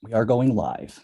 We are going live.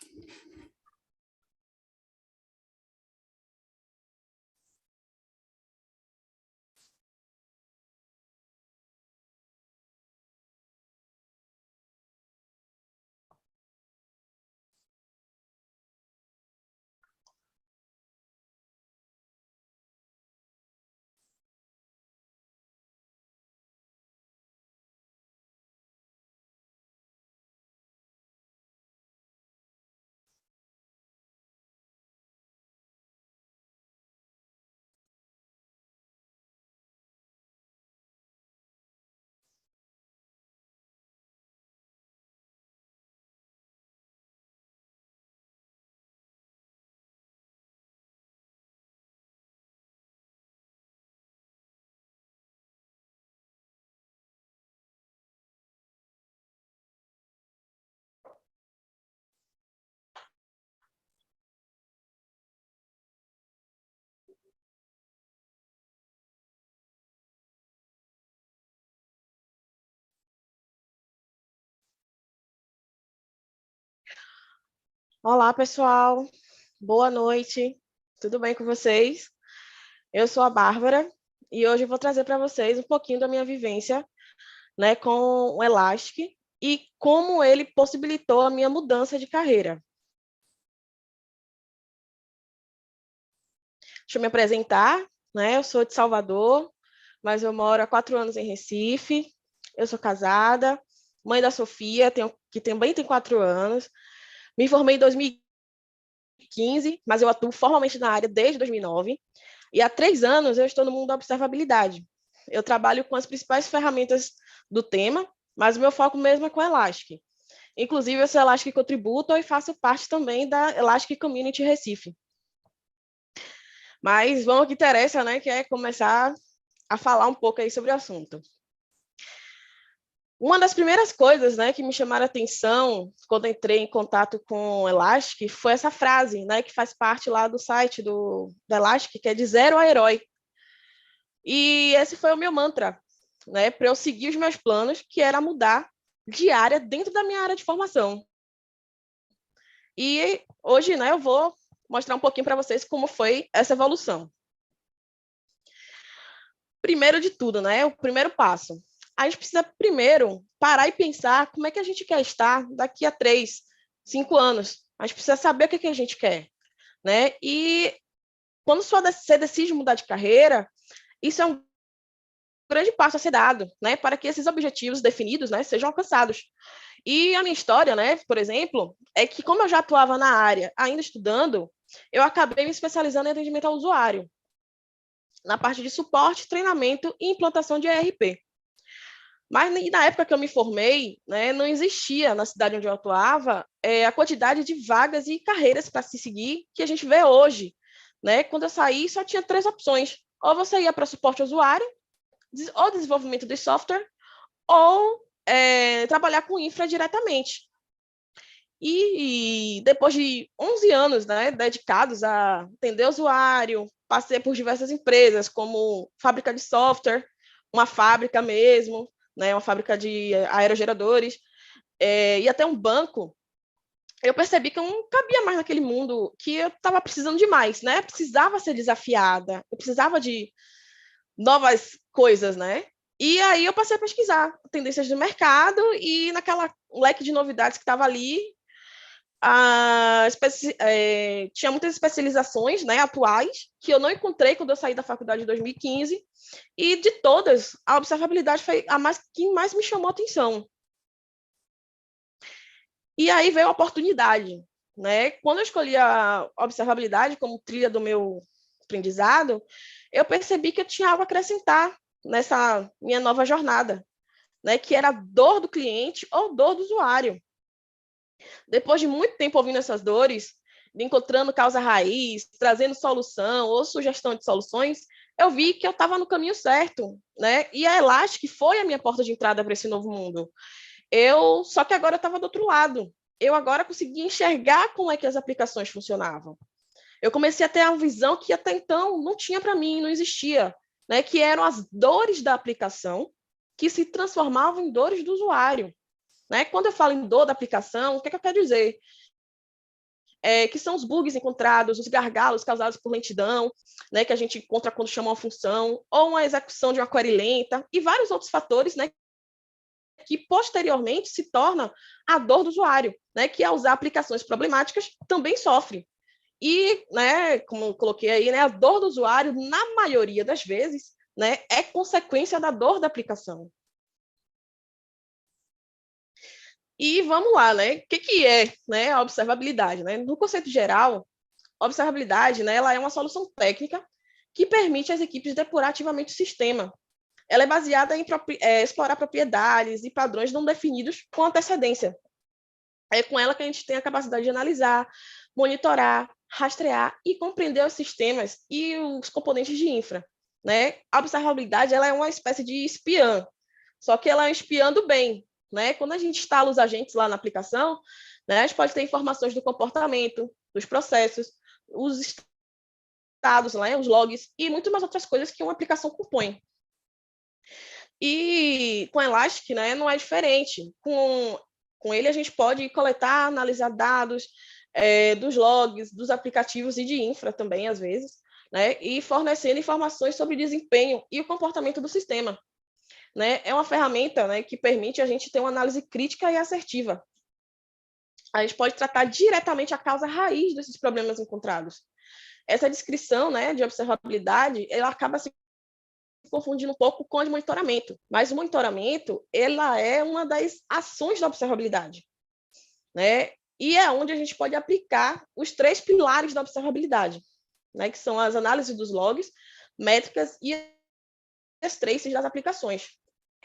Olá, pessoal. Boa noite. Tudo bem com vocês? Eu sou a Bárbara e hoje eu vou trazer para vocês um pouquinho da minha vivência, né, com o Elastic e como ele possibilitou a minha mudança de carreira. Deixa eu me apresentar, né? Eu sou de Salvador, mas eu moro há 4 anos em Recife. Eu sou casada, mãe da Sofia, que também tem 4 anos. Me formei em 2015, mas eu atuo formalmente na área desde 2009. E há 3 anos eu estou no mundo da observabilidade. Eu trabalho com as principais ferramentas do tema, mas o meu foco mesmo é com Elastic. Inclusive, eu sou Elastic Contributor e faço parte também da Elastic Community Recife. Mas vamos ao que interessa, né? Que é começar a falar um pouco aí sobre o assunto. Uma das primeiras coisas, né, que me chamaram a atenção quando entrei em contato com o Elastic foi essa frase, né, que faz parte lá do site do Elastic, que é de zero a herói. E esse foi o meu mantra, né, para eu seguir os meus planos, que era mudar de área dentro da minha área de formação. E hoje, né, eu vou mostrar um pouquinho para vocês como foi essa evolução. Primeiro de tudo, né, o primeiro passo. A gente precisa primeiro parar e pensar como é que a gente quer estar daqui a 3, 5 anos. A gente precisa saber o que a gente quer, né? E quando você decide mudar de carreira, isso é um grande passo a ser dado, né, para que esses objetivos definidos, né, sejam alcançados. E a minha história, né, por exemplo, é que como eu já atuava na área, ainda estudando, eu acabei me especializando em atendimento ao usuário, na parte de suporte, treinamento e implantação de ERP. Mas na época que eu me formei, né, não existia na cidade onde eu atuava a quantidade de vagas e carreiras para se seguir que a gente vê hoje. Né? Quando eu saí, só tinha 3 opções. Ou você ia para suporte ao usuário, ou desenvolvimento de software, ou trabalhar com infra diretamente. E depois de 11 anos, né, dedicados a atender o usuário, passei por diversas empresas, como fábrica de software, uma fábrica mesmo, né, uma fábrica de aerogeradores, e até um banco. Eu percebi que eu não cabia mais naquele mundo, que eu estava precisando de mais, né? Precisava ser desafiada, eu precisava de novas coisas, né? E aí eu passei a pesquisar tendências do mercado e naquela leque de novidades que estava ali, tinha muitas especializações, né, atuais, que eu não encontrei quando eu saí da faculdade em 2015, e de todas, a observabilidade foi que mais me chamou a atenção. E aí veio a oportunidade, né? Quando eu escolhi a observabilidade como trilha do meu aprendizado, eu percebi que eu tinha algo a acrescentar nessa minha nova jornada, né? Que era a dor do cliente ou dor do usuário. Depois de muito tempo ouvindo essas dores, encontrando causa raiz, trazendo solução ou sugestão de soluções, eu vi que eu estava no caminho certo, né? E a Elastic foi a minha porta de entrada para esse novo mundo. Só que agora eu estava do outro lado. Eu agora conseguia enxergar como é que as aplicações funcionavam. Eu comecei a ter uma visão que até então não tinha para mim, não existia, né? Que eram as dores da aplicação que se transformavam em dores do usuário. né? Quando eu falo em dor da aplicação, o que eu quero dizer? Que são os bugs encontrados, os gargalos causados por lentidão, né, que a gente encontra quando chama uma função, ou uma execução de uma query lenta, e vários outros fatores, né, que posteriormente se torna a dor do usuário, né, que ao usar aplicações problemáticas também sofre. E, né, como eu coloquei aí, né, a dor do usuário, na maioria das vezes, né, é consequência da dor da aplicação. E vamos lá, né? O que é, né, a observabilidade? Né? No conceito geral, a observabilidade, né, ela é uma solução técnica que permite às equipes depurar ativamente o sistema. Ela é baseada em explorar propriedades e padrões não definidos com antecedência. É com ela que a gente tem a capacidade de analisar, monitorar, rastrear e compreender os sistemas e os componentes de infra. Né? A observabilidade ela é uma espécie de espiã, só que ela é um espiã do bem. Né? Quando a gente instala os agentes lá na aplicação, né, a gente pode ter informações do comportamento, dos processos, os estados, né, os logs e muito mais outras coisas que uma aplicação compõe. E com Elastic, né, não é diferente. Com ele, a gente pode coletar, analisar dados dos logs, dos aplicativos e de infra também, às vezes, né, e fornecendo informações sobre desempenho e o comportamento do sistema. Né? É uma ferramenta, né, que permite a gente ter uma análise crítica e assertiva. A gente pode tratar diretamente a causa raiz desses problemas encontrados. Essa descrição, né, de observabilidade, ela acaba se confundindo um pouco com o de monitoramento. Mas o monitoramento, ela é uma das ações da observabilidade, né? E é onde a gente pode aplicar os 3 pilares da observabilidade, né? Que são as análises dos logs, métricas e as traces das aplicações.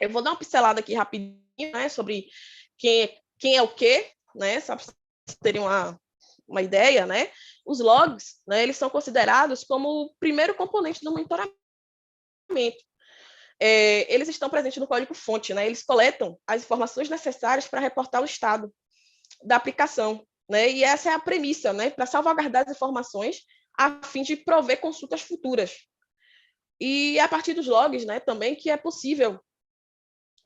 Eu vou dar uma pincelada aqui rapidinho, né? Sobre quem é o quê, né? Só para vocês terem uma ideia, né? Os logs, né? Eles são considerados como o primeiro componente do monitoramento. Eles estão presentes no código-fonte, né? Eles coletam as informações necessárias para reportar o estado da aplicação, né? E essa é a premissa, né? Para salvaguardar as informações a fim de prover consultas futuras. E a partir dos logs, né? Também que é possível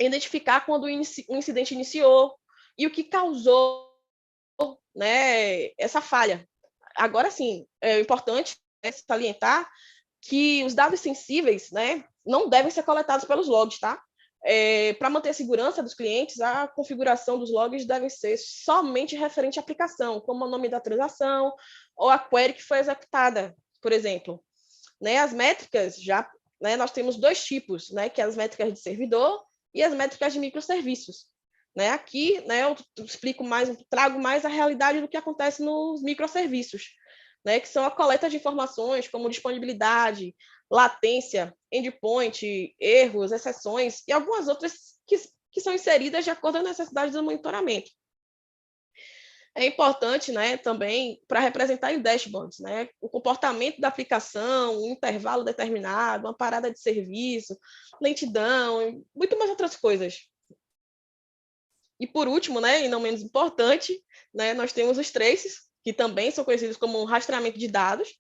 identificar quando o incidente iniciou e o que causou, né? Essa falha. Agora sim, é importante, né, salientar que os dados sensíveis, né, não devem ser coletados pelos logs, tá? Para manter a segurança dos clientes, a configuração dos logs deve ser somente referente à aplicação, como o nome da transação ou a query que foi executada, por exemplo. Né, as métricas, já, né, nós temos 2 tipos, né, que é as métricas de servidor e as métricas de microserviços. Né, aqui, né, eu explico mais, trago mais a realidade do que acontece nos microserviços, né, que são a coleta de informações como disponibilidade, latência, endpoint, erros, exceções e algumas outras que são inseridas de acordo com as necessidades do monitoramento. É importante, né, também para representar em dashboards, né, o comportamento da aplicação, um intervalo determinado, uma parada de serviço, lentidão, muito mais outras coisas. E por último, né, e não menos importante, né, nós temos os traces, que também são conhecidos como rastreamento de dados,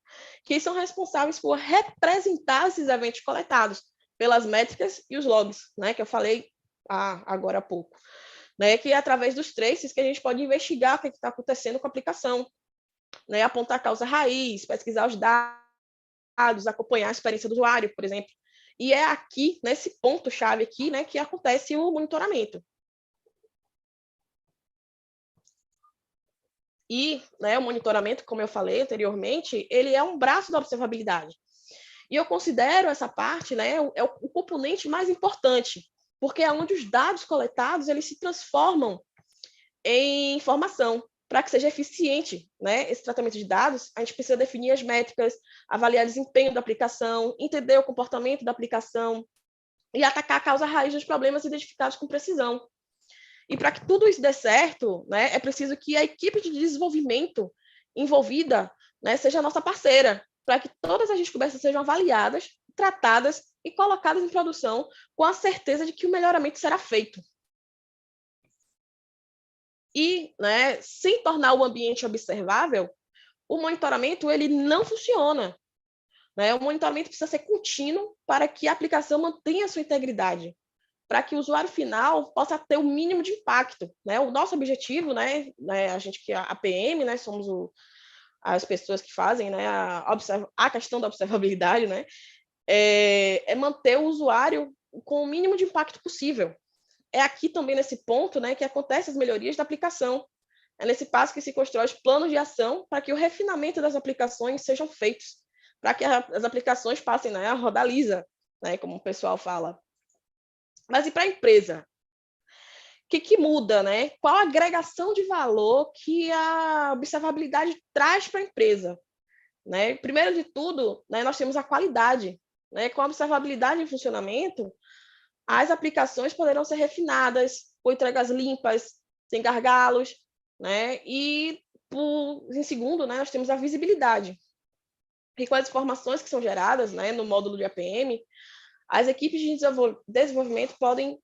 que são responsáveis por representar esses eventos coletados pelas métricas e os logs, né, que eu falei agora há pouco. Né, que é através dos traces que a gente pode investigar o que está acontecendo com a aplicação, né, apontar a causa raiz, pesquisar os dados, acompanhar a experiência do usuário, por exemplo. E é aqui, nesse ponto-chave aqui, né, que acontece o monitoramento. E, né, o monitoramento, como eu falei anteriormente, ele é um braço da observabilidade. E eu considero essa parte, né, o componente mais importante, porque é onde os dados coletados eles se transformam em informação. Para que seja eficiente, né, esse tratamento de dados, a gente precisa definir as métricas, avaliar o desempenho da aplicação, entender o comportamento da aplicação e atacar a causa raiz dos problemas identificados com precisão. E para que tudo isso dê certo, né, é preciso que a equipe de desenvolvimento envolvida, né, seja a nossa parceira, para que todas as descobertas sejam avaliadas, tratadas e colocadas em produção com a certeza de que o melhoramento será feito. E, né, sem tornar o ambiente observável, o monitoramento ele não funciona. Né? O monitoramento precisa ser contínuo para que a aplicação mantenha a sua integridade, para que o usuário final possa ter o mínimo de impacto, né? O nosso objetivo, né, a gente que é a PM, né, somos as pessoas que fazem, né, a questão da observabilidade, né, é manter o usuário com o mínimo de impacto possível. É aqui também nesse ponto, né, que acontecem as melhorias da aplicação. É nesse passo que se constrói os planos de ação para que o refinamento das aplicações sejam feitos, para que as aplicações passem, né, a rodar lisa, né, como o pessoal fala. Mas e para a empresa? O que muda, né? Qual a agregação de valor que a observabilidade traz para a empresa? Né? Primeiro de tudo, né, nós temos a qualidade. Né? Com a observabilidade em funcionamento, as aplicações poderão ser refinadas, com entregas limpas, sem gargalos, né? E, em segundo, né, nós temos a visibilidade. E com as informações que são geradas, né, no módulo de APM, as equipes de desenvolvimento podem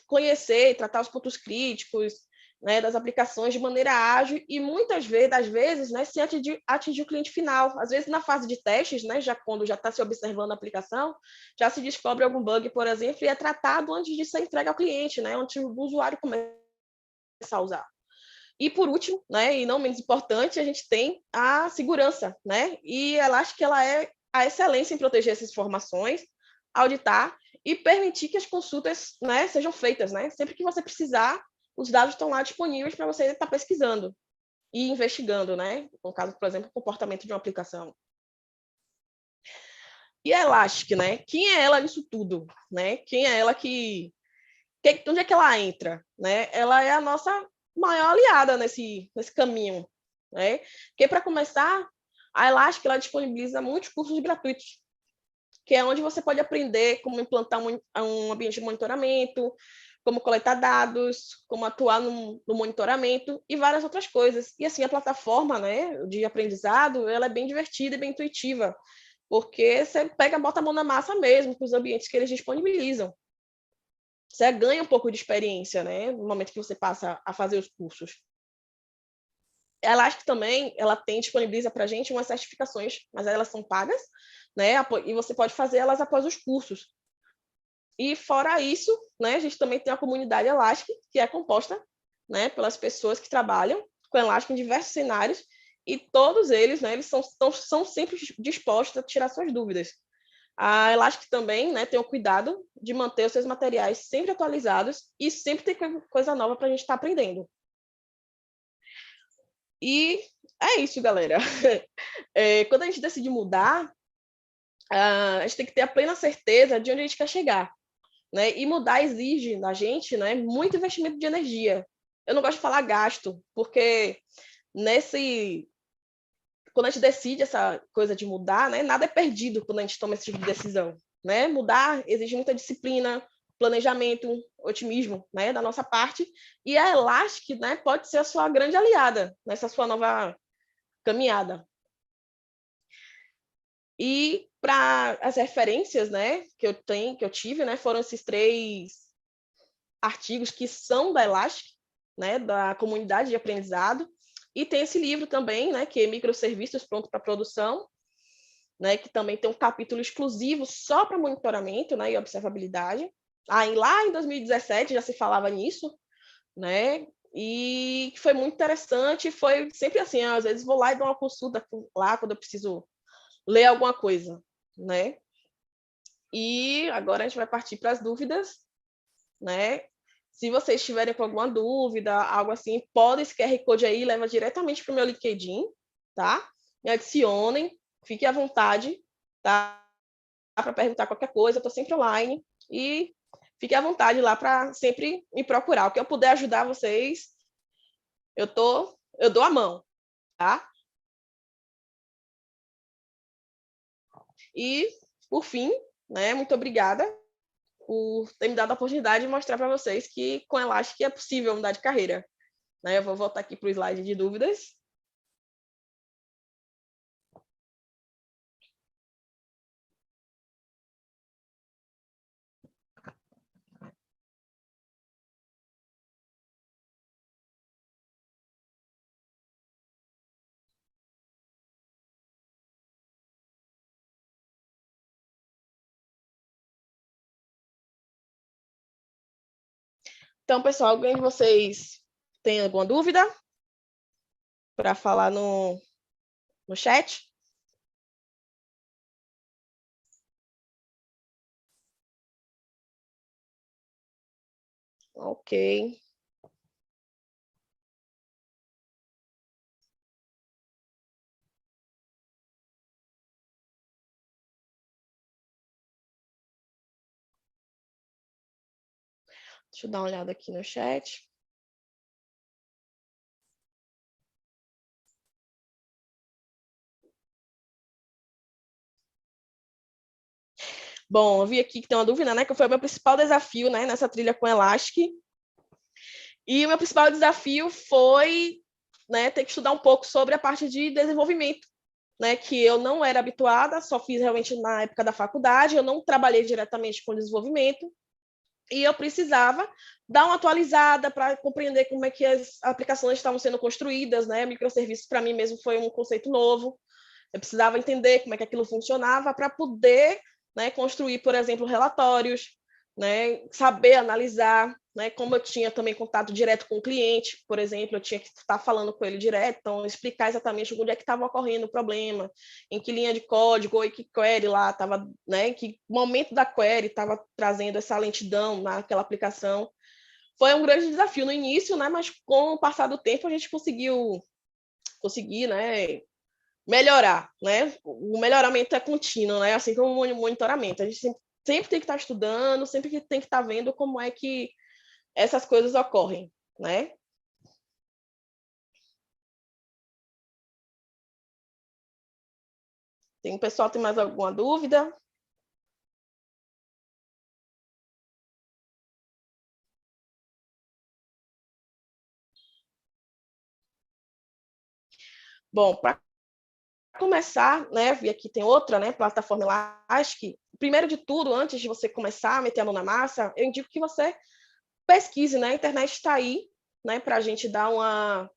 conhecer e tratar os pontos críticos, né, das aplicações de maneira ágil e muitas vezes, às vezes, né, sem atingir o cliente final. Às vezes, na fase de testes, né, já quando já está se observando a aplicação, já se descobre algum bug, por exemplo, e é tratado antes de ser entregue ao cliente, né, antes do usuário começar a usar. E por último, né, e não menos importante, a gente tem a segurança, né? E ela acho que ela é a excelência em proteger essas informações, auditar e permitir que as consultas, né, sejam feitas, né? Sempre que você precisar, os dados estão lá disponíveis para você estar pesquisando e investigando, né? No caso, por exemplo, o comportamento de uma aplicação. E a Elastic, né? Quem é ela nisso tudo, né? Quem é ela onde é que ela entra, né? Ela é a nossa maior aliada nesse caminho, né? Porque para começar, a Elastic ela disponibiliza muitos cursos gratuitos, que é onde você pode aprender como implantar um ambiente de monitoramento, como coletar dados, como atuar no monitoramento e várias outras coisas. E assim, a plataforma, né, de aprendizado, ela é bem divertida e bem intuitiva, porque você pega, bota a mão na massa mesmo com os ambientes que eles disponibilizam. Você ganha um pouco de experiência, né, no momento que você passa a fazer os cursos. Ela acho que também ela disponibiliza para a gente umas certificações, mas elas são pagas, né? E você pode fazer elas após os cursos. E fora isso, né, a gente também tem a comunidade Elastic, que é composta, né, pelas pessoas que trabalham com Elastic em diversos cenários, e todos eles, né, eles são sempre dispostos a tirar suas dúvidas. A Elastic também, né, tem o cuidado de manter os seus materiais sempre atualizados e sempre tem coisa nova para a gente estar aprendendo. E é isso, galera. Quando a gente decide mudar, a gente tem que ter a plena certeza de onde a gente quer chegar. Né? E mudar exige da gente, né, muito investimento de energia. Eu não gosto de falar gasto, porque quando a gente decide essa coisa de mudar, né, nada é perdido quando a gente toma esse tipo de decisão. Né? Mudar exige muita disciplina, planejamento, otimismo, né, da nossa parte. E a Elastic, né, pode ser a sua grande aliada nessa sua nova caminhada. E para as referências, né, que eu tive, né, foram esses 3 artigos que são da Elastic, né, da comunidade de aprendizado, e tem esse livro também, né, que é Microserviços Pronto para Produção, né, que também tem um capítulo exclusivo só para monitoramento, né, e observabilidade. Aí lá em 2017 já se falava nisso, né, e foi muito interessante, foi sempre assim, às vezes vou lá e dou uma consulta lá quando eu preciso ler alguma coisa, né? E agora a gente vai partir para as dúvidas, né? Se vocês tiverem com alguma dúvida, algo assim, pode esse QR Code aí, leva diretamente para o meu LinkedIn, tá? Me adicionem, fiquem à vontade, tá? Para perguntar qualquer coisa, eu estou sempre online e fiquem à vontade lá para sempre me procurar. O que eu puder ajudar vocês, eu dou a mão, tá? E, por fim, né, muito obrigada por ter me dado a oportunidade de mostrar para vocês que com Elastic é possível mudar de carreira. Né? Eu vou voltar aqui para o slide de dúvidas. Então, pessoal, alguém de vocês tem alguma dúvida para falar no chat? Ok. Deixa eu dar uma olhada aqui no chat. Bom, eu vi aqui que tem uma dúvida, né? Que foi o meu principal desafio, né? Nessa trilha com Elastic. E o meu principal desafio foi, né, ter que estudar um pouco sobre a parte de desenvolvimento, né? Que eu não era habituada, só fiz realmente na época da faculdade, eu não trabalhei diretamente com desenvolvimento. E eu precisava dar uma atualizada para compreender como é que as aplicações estavam sendo construídas, né? Microserviços para mim mesmo foi um conceito novo. Eu precisava entender como é que aquilo funcionava para poder, né, construir, por exemplo, relatórios, né, saber analisar, né, como eu tinha também contato direto com o cliente, por exemplo, eu tinha que estar falando com ele direto, então explicar exatamente onde é que estava ocorrendo o problema, em que linha de código ou em que query lá estava, né, em que momento da query estava trazendo essa lentidão naquela aplicação. Foi um grande desafio no início, né, mas com o passar do tempo a gente conseguir, né, melhorar, né? O melhoramento é contínuo, né? Assim como o monitoramento. A gente sempre tem que estar estudando, sempre que tem que estar vendo como é que essas coisas ocorrem, né? Tem pessoal tem mais alguma dúvida? Bom, para começar, né? E aqui tem outra, né? Plataforma Elastic. Primeiro de tudo, antes de você começar a meter a mão na massa, eu indico que você pesquise, né? A internet está aí, né? Para a gente dar uma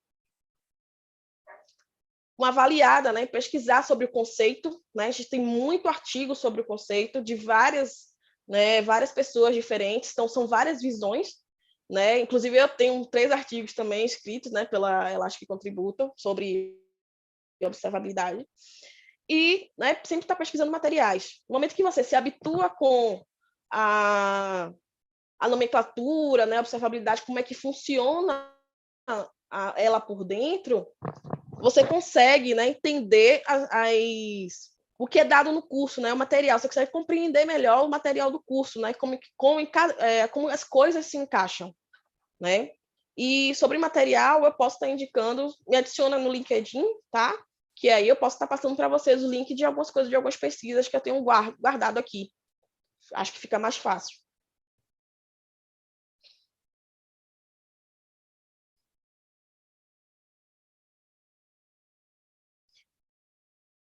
avaliada, né, pesquisar sobre o conceito, né? A gente tem muito artigo sobre o conceito de várias pessoas diferentes, então são várias visões, né? Inclusive eu tenho 3 artigos também escritos, né, pela Elastic Contributor sobre observabilidade e, né, sempre está pesquisando materiais. No momento que você se habitua com a nomenclatura, né, a observabilidade, como é que funciona ela por dentro, você consegue, né, entender o que é dado no curso, né, o material. Você consegue compreender melhor o material do curso, né, como as coisas se encaixam, né? E sobre material, eu posso estar indicando, me adiciona no LinkedIn, tá? Que aí eu posso estar passando para vocês o link de algumas coisas, de algumas pesquisas que eu tenho guardado aqui. Acho que fica mais fácil.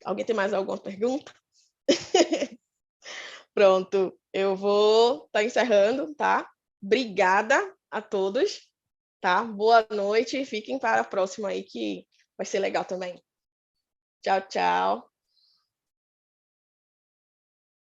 Alguém tem mais alguma pergunta? Pronto, eu vou estar encerrando, tá? Obrigada a todos, tá? Boa noite e fiquem para a próxima aí que vai ser legal também. Tchau, tchau.